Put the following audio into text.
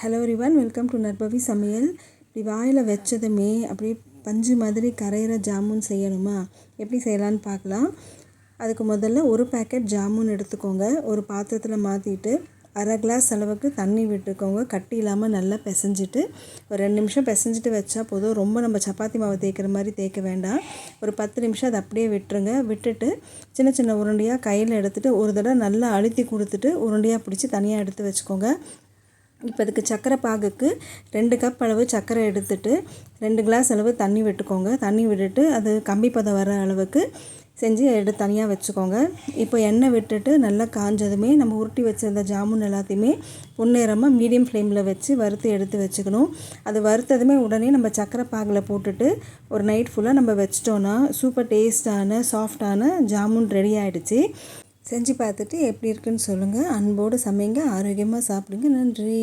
Hello everyone, welcome to நற்பவி சமையல். இப்படி வாயில் வச்சதுமே அப்படியே பஞ்சு மாதிரி கரையிற ஜாமுன் செய்யணுமா? எப்படி செய்யலான்னு பார்க்கலாம். அதுக்கு முதல்ல ஒரு பேக்கெட் ஜாமுன் எடுத்துக்கோங்க. ஒரு பாத்திரத்தில் மாற்றிட்டு அரை கிளாஸ் அளவுக்கு தண்ணி விட்டுக்கோங்க. கட்டி இல்லாமல் நல்லா பிசைஞ்சிட்டு ஒரு 2 நிமிஷம் பிசைஞ்சிட்டு வச்சா போதும். ரொம்ப நம்ம சப்பாத்தி மாவு தேய்க்கிற மாதிரி தேய்க்க வேண்டாம். ஒரு 10 நிமிஷம் அதை அப்படியே விட்டுருங்க. விட்டுட்டு சின்ன சின்ன உருண்டையாக கையில் எடுத்துகிட்டு ஒரு தடவை நல்லா அழுத்தி கொடுத்துட்டு உருண்டையாக பிடிச்சி தனியாக எடுத்து வச்சுக்கோங்க. இப்போ அதுக்கு சர்க்கரை பாகுக்கு 2 கப் அளவு சர்க்கரை எடுத்துகிட்டு 2 கிளாஸ் அளவு தண்ணி விட்டுக்கோங்க. தண்ணி விட்டுட்டு அது கம்பி பதம் வர அளவுக்கு செஞ்சு எடுத்து தனியாக வச்சுக்கோங்க. இப்போ எண்ணெய் விட்டுட்டு நல்லா காஞ்சதுமே நம்ம உருட்டி வச்சுருந்த ஜாமுன் எல்லாத்தையுமே பொன்னிறமாக மீடியம் ஃப்ளேமில் வச்சு வறுத்து எடுத்து வச்சுக்கணும். அது வறுத்ததுமே உடனே நம்ம சர்க்கரை பாகில் போட்டுட்டு ஒரு நைட் ஃபுல்லாக நம்ம வச்சிட்டோன்னா சூப்பர் டேஸ்டான சாஃப்டான ஜாமுன் ரெடி ஆகிடுச்சு. செஞ்சு பார்த்துட்டு எப்படி இருக்குன்னு சொல்லுங்கள். அன்போடு சமைங்க, ஆரோக்கியமாக சாப்பிடுங்க. நன்றி.